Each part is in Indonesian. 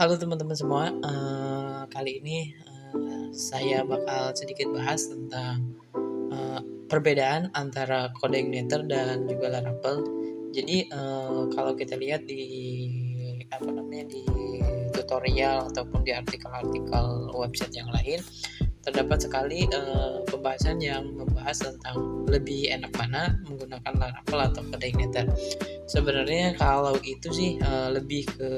Halo teman-teman semua, kali ini, saya bakal sedikit bahas tentang, perbedaan antara coordinator dan juga Laravel. Jadi, kalau kita lihat di di tutorial ataupun di artikel-artikel website yang lain, terdapat sekali, pembahasan yang membahas tentang lebih enak mana menggunakan Laravel atau coordinator. Sebenarnya kalau itu sih, lebih ke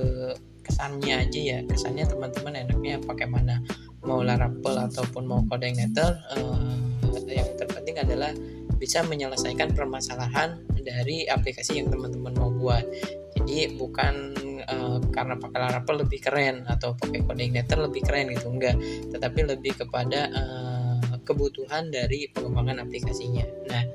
kesannya aja ya, kesannya teman-teman enaknya pakai mana, mau Laravel ataupun mau coordinator, yang terpenting adalah bisa menyelesaikan permasalahan dari aplikasi yang teman-teman mau buat. Jadi bukan, karena pakai Laravel lebih keren atau pakai coordinator lebih keren gitu, enggak, tetapi lebih kepada, kebutuhan dari pengembangan aplikasinya. Nah,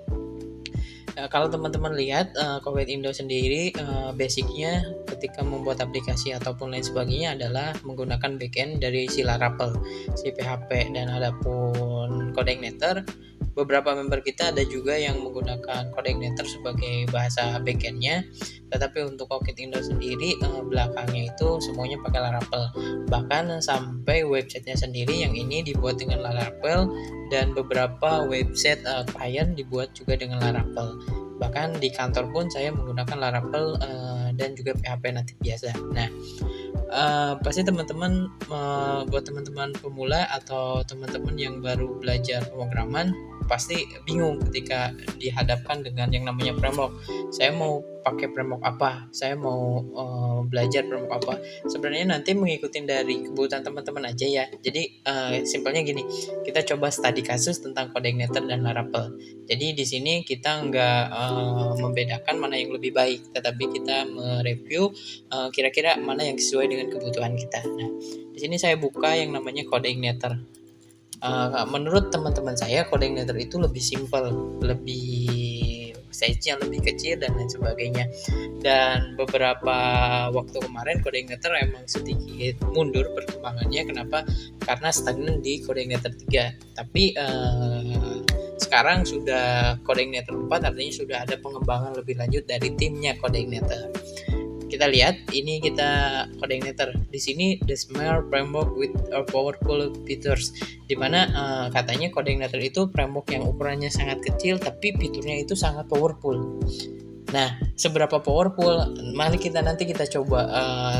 kalau teman-teman lihat, Covid Indo sendiri, basic-nya ketika membuat aplikasi ataupun lain sebagainya adalah menggunakan backend dari si Laravel, si PHP, dan adapun coordinator, beberapa member kita ada juga yang menggunakan coordinator sebagai bahasa backend-nya, tetapi untuk Covid Indo sendiri, belakangnya itu semuanya pakai Laravel. Bahkan sampai websitenya sendiri yang ini dibuat dengan Laravel dan beberapa website, klien dibuat juga dengan Laravel. Bahkan di kantor pun saya menggunakan Laravel, dan juga PHP natif biasa. Nah, pasti teman-teman, buat teman-teman pemula atau teman-teman yang baru belajar pemrograman pasti bingung ketika dihadapkan dengan yang namanya framework. Saya mau pakai framework apa? Saya mau, belajar framework apa? Sebenarnya nanti mengikuti dari kebutuhan teman-teman aja ya. Jadi, simpelnya gini, kita coba studi kasus tentang coordinator dan Laravel. Jadi di sini kita nggak, membedakan mana yang lebih baik, tetapi kita mereview, kira-kira mana yang sesuai dengan kebutuhan kita. Nah, di sini saya buka yang namanya coordinator. Menurut teman-teman saya coordinator itu lebih simple, lebih size-nya lebih kecil dan lain sebagainya. Dan beberapa waktu kemarin coordinator emang sedikit mundur perkembangannya. Kenapa? Karena stagnan di coordinator 3. Tapi sekarang sudah coordinator 4, artinya sudah ada pengembangan lebih lanjut dari timnya coordinator. Kita lihat ini kita coordinator di sini, the small framework with a powerful features, dimana katanya coordinator itu framework yang ukurannya sangat kecil tapi fiturnya itu sangat powerful. Nah, seberapa powerful? Mari nanti kita coba,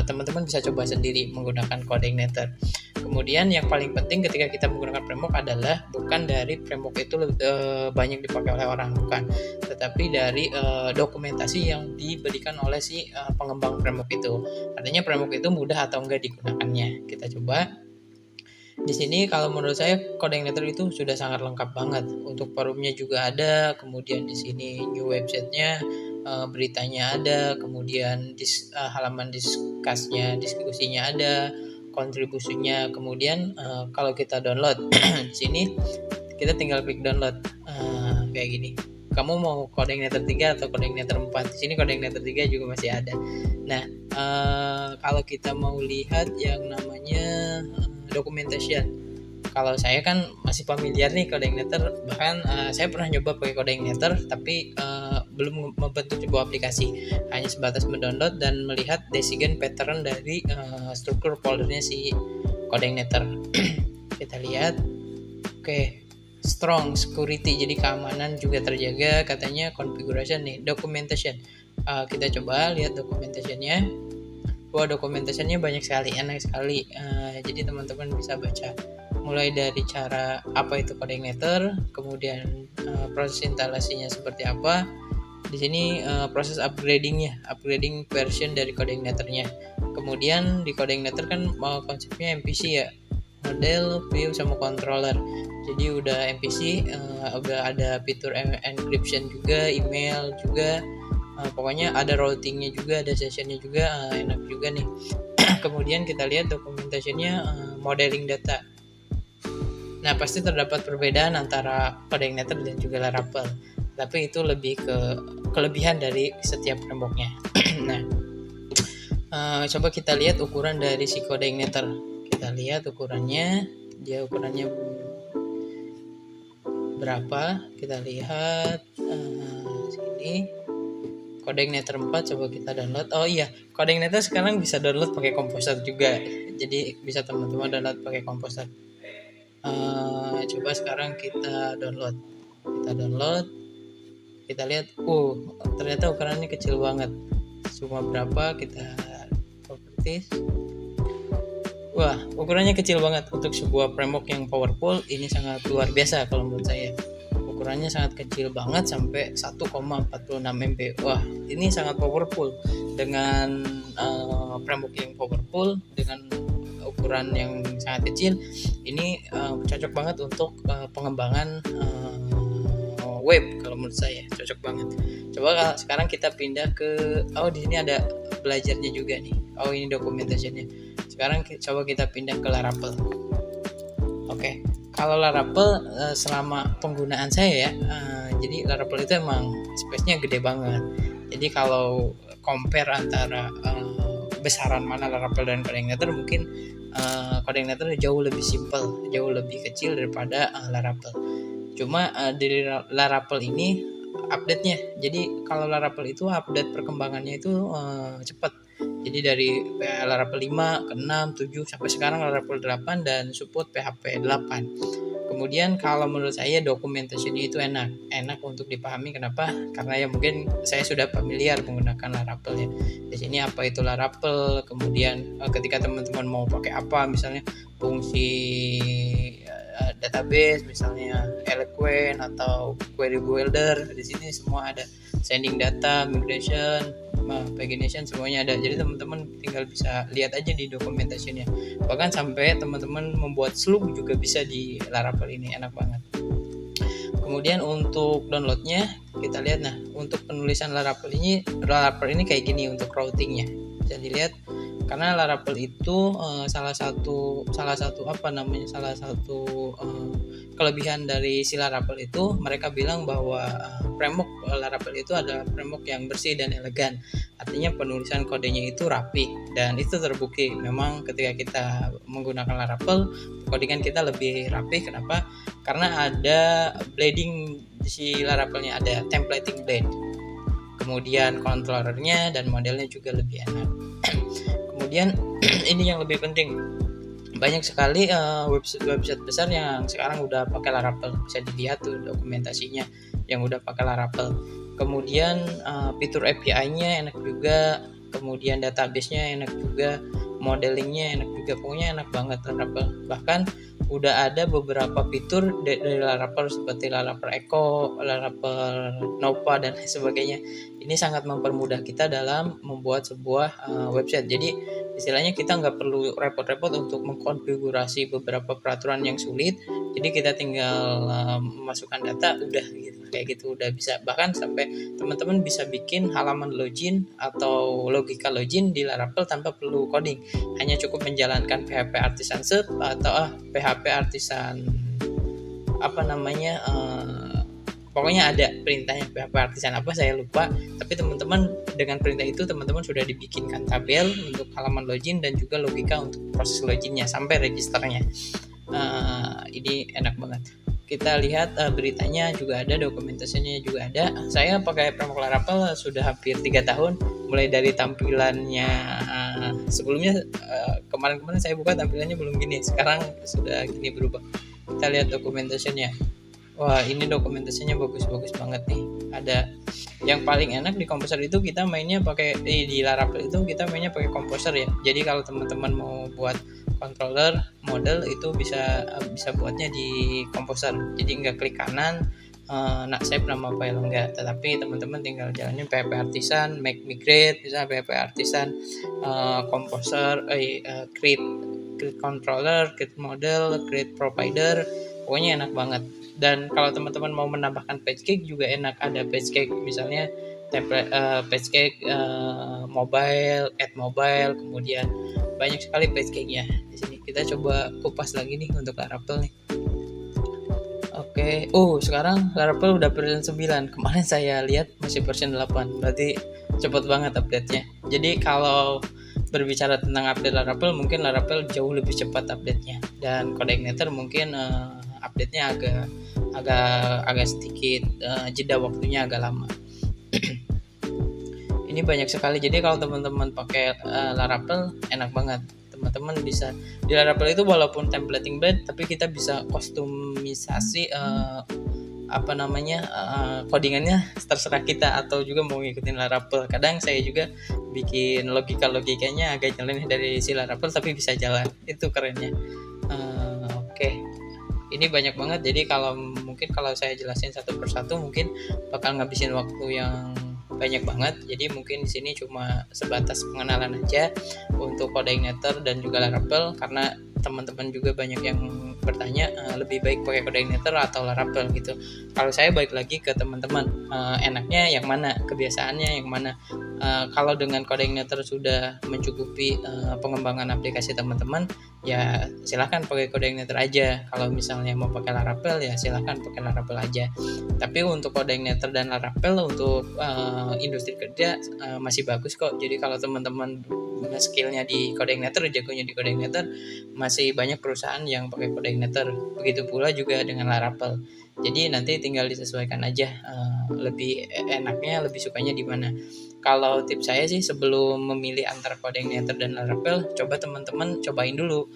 teman-teman bisa coba sendiri menggunakan coordinator. Kemudian yang paling penting ketika kita menggunakan framework adalah bukan dari framework itu banyak dipakai oleh orang, bukan, tetapi dari dokumentasi yang diberikan oleh si pengembang framework itu. Artinya framework itu mudah atau enggak digunakannya. Kita coba. Di sini kalau menurut saya coordinator itu sudah sangat lengkap banget. Untuk forumnya juga ada, kemudian di sini new websitenya, beritanya ada, kemudian halaman diskusinya ada, kontribusinya, kemudian kalau kita download di sini kita tinggal klik download, kayak gini. Kamu mau coordinator 3 atau coordinator 4? Di sini coordinator 3 juga masih ada. Nah, kalau kita mau lihat yang namanya documentation, kalau saya kan masih familiar nih coordinator, bahkan saya pernah nyoba pakai coordinator tapi belum membentuk sebuah aplikasi, hanya sebatas mendownload dan melihat decision pattern dari struktur foldernya si coordinator. Kita lihat, oke, strong security, jadi keamanan juga terjaga, katanya configuration nih, documentation. Kita coba lihat documentationnya. Wah, dokumentationnya banyak sekali, enak sekali. Jadi teman-teman bisa baca mulai dari cara apa itu coordinator, kemudian proses instalasinya seperti apa. Di sini proses upgrading version dari coordinatornya. Kemudian di coordinator kan konsepnya MPC ya, model, view, sama controller. Jadi udah MPC, udah ada fitur encryption juga, email juga. Pokoknya ada routingnya juga, ada sessionnya juga, enak juga nih. Kemudian kita lihat dokumentasinya, modeling data. Nah, pasti terdapat perbedaan antara coordinator dan juga Laravel, tapi itu lebih ke kelebihan dari setiap frameworknya. Nah, coba kita lihat ukuran dari si coordinator. Kita lihat ukurannya, dia ukurannya berapa? Kita lihat sini. Codeinator 4 coba kita download. Oh iya, Codeinator sekarang bisa download pakai Composer juga. Jadi bisa teman-teman download pakai Composer. Coba sekarang kita download. Kita lihat. Ternyata ukurannya kecil banget. Cuma berapa? Kita properties. Wah, ukurannya kecil banget untuk sebuah framework yang powerful. Ini sangat luar biasa kalau menurut saya. Ukurannya sangat kecil banget sampai 1,46 MB. Wah, ini sangat powerful dengan framework yang powerful dengan ukuran yang sangat kecil. Ini cocok banget untuk pengembangan web kalau menurut saya. Cocok banget. Coba sekarang kita pindah ke di sini ada belajarnya juga nih. Ini dokumentasinya. Sekarang coba kita pindah ke Laravel. Oke. Kalau Laravel selama penggunaan saya ya, jadi Laravel itu emang space-nya gede banget. Jadi kalau compare antara besaran mana Laravel dan Codeinator, mungkin Codeinator jauh lebih simple, jauh lebih kecil daripada Laravel. Cuma di Laravel ini update-nya. Jadi kalau Laravel itu update perkembangannya itu cepat. Jadi dari Laravel 5 ke 6, 7 sampai sekarang Laravel 8 dan support PHP 8. Kemudian kalau menurut saya dokumentasinya itu enak untuk dipahami. Kenapa? Karena ya mungkin saya sudah familiar menggunakan Laravel ya. Di sini apa itu Laravel, kemudian ketika teman-teman mau pakai apa, misalnya fungsi database, misalnya Eloquent atau Query Builder, di sini semua ada. Sending data, migration, pagination, semuanya ada. Jadi teman-teman tinggal bisa lihat aja di dokumentasinya. Bahkan sampai teman-teman membuat slug juga bisa di Laravel ini, enak banget. Kemudian untuk downloadnya kita lihat. Nah, untuk penulisan Laravel ini kayak gini untuk routingnya. Bisa dilihat karena Laravel itu salah satu kelebihan dari si Laravel itu, mereka bilang bahwa framework Laravel itu adalah framework yang bersih dan elegan. Artinya penulisan kodenya itu rapi, dan itu terbukti memang ketika kita menggunakan Laravel, codingan kita lebih rapi. Kenapa? Karena ada bleeding di si Laravelnya, ada templating blade. Kemudian controllernya dan modelnya juga lebih enak. Kemudian ini yang lebih penting, banyak sekali website besar yang sekarang udah pakai Laravel. Bisa dilihat tuh dokumentasinya yang udah pakai Laravel. Kemudian fitur API-nya enak juga, kemudian database-nya enak juga, modelingnya enak juga. Pokoknya enak banget Laravel. Bahkan udah ada beberapa fitur dari Laravel seperti Laravel Echo, Laravel Nova dan sebagainya. Ini sangat mempermudah kita dalam membuat sebuah website. Jadi istilahnya kita nggak perlu repot-repot untuk mengkonfigurasi beberapa peraturan yang sulit. Jadi kita tinggal memasukkan data, udah gitu, kayak gitu udah bisa. Bahkan sampai teman-teman bisa bikin halaman login atau logika login di Laravel tanpa perlu coding. Hanya cukup menjalankan PHP Artisan Serve atau PHP Artisan pokoknya ada perintahnya. PHP Artisan apa saya lupa, tapi teman-teman dengan perintah itu teman-teman sudah dibikinkan tabel untuk halaman login dan juga logika untuk proses loginnya sampai registernya. Ini enak banget. Kita lihat beritanya juga ada, dokumentasinya juga ada. Saya pakai framework Laravel sudah hampir 3 tahun, mulai dari tampilannya sebelumnya kemarin saya buka tampilannya belum gini, sekarang sudah gini berubah. Kita lihat dokumentasinya. Wah, ini dokumentasinya bagus-bagus banget nih. Ada yang paling enak di Composer itu kita mainnya pakai di Laravel itu kita mainnya pakai Composer ya. Jadi kalau teman-teman mau buat controller model itu bisa buatnya di Composer. Jadi nggak klik kanan save nama file, enggak, tetapi teman-teman tinggal jalanin PHP Artisan, make migrate, bisa PHP Artisan, Composer, create controller, create model, create provider. Pokoknya enak banget. Dan kalau teman-teman mau menambahkan page cake juga enak, ada page cake misalnya template page cake mobile, add mobile, kemudian banyak sekali page cake-nya di sini. Kita coba kupas lagi nih untuk Laravel nih. Oke. Sekarang Laravel udah version 9. Kemarin saya lihat masih version 8. Berarti cepet banget update-nya. Jadi kalau berbicara tentang update Laravel, mungkin Laravel jauh lebih cepat update-nya. Dan Codeinator mungkin update-nya agak sedikit jeda waktunya agak lama. Ini banyak sekali. Jadi kalau teman-teman pakai Laravel enak banget. Teman-teman bisa di Laravel itu walaupun templating bed, tapi kita bisa kustomisasi codingannya terserah kita, atau juga mau ngikutin Laravel. Kadang saya juga bikin logikanya agak nyeleneh dari si Laravel tapi bisa jalan, itu kerennya. Oke. Ini banyak banget, jadi mungkin kalau saya jelasin satu persatu mungkin bakal ngabisin waktu yang banyak banget. Jadi mungkin di sini cuma sebatas pengenalan aja untuk Codeignator dan juga Laravel, karena teman-teman juga banyak yang bertanya lebih baik pakai Codeignator atau Laravel gitu. Kalau saya balik lagi ke teman-teman, enaknya yang mana, kebiasaannya yang mana. Kalau dengan Codeignator sudah mencukupi pengembangan aplikasi teman-teman, ya silahkan pakai Codeignator aja. Kalau misalnya mau pakai Laravel, ya silahkan pakai Laravel aja. Tapi untuk Codeignator dan Laravel untuk industri kerja masih bagus kok. Jadi kalau teman-teman skillnya di Codeignator, jagonya di Codeignator, masih banyak perusahaan yang pakai Codeignator. Begitu pula juga dengan Laravel. Jadi nanti tinggal disesuaikan aja lebih enaknya, lebih sukanya di mana. Kalau tips saya sih, sebelum memilih antara Codeignator dan Laravel, coba teman-teman cobain dulu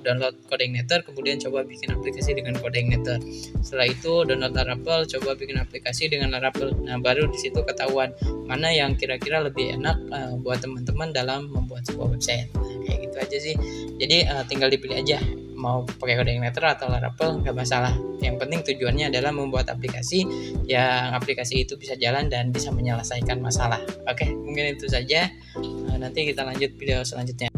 download Codeignator, kemudian coba bikin aplikasi dengan Codeignator. Setelah itu download Laravel, coba bikin aplikasi dengan Laravel. Nah, baru di situ ketahuan mana yang kira-kira lebih enak buat teman-teman dalam membuat sebuah website. Nah, kayak gitu aja sih. Jadi tinggal dipilih aja mau pakai Codeignator atau Laravel, nggak masalah. Yang penting tujuannya adalah membuat aplikasi yang aplikasi itu bisa jalan dan bisa menyelesaikan masalah. Oke, mungkin itu saja. Nanti kita lanjut video selanjutnya.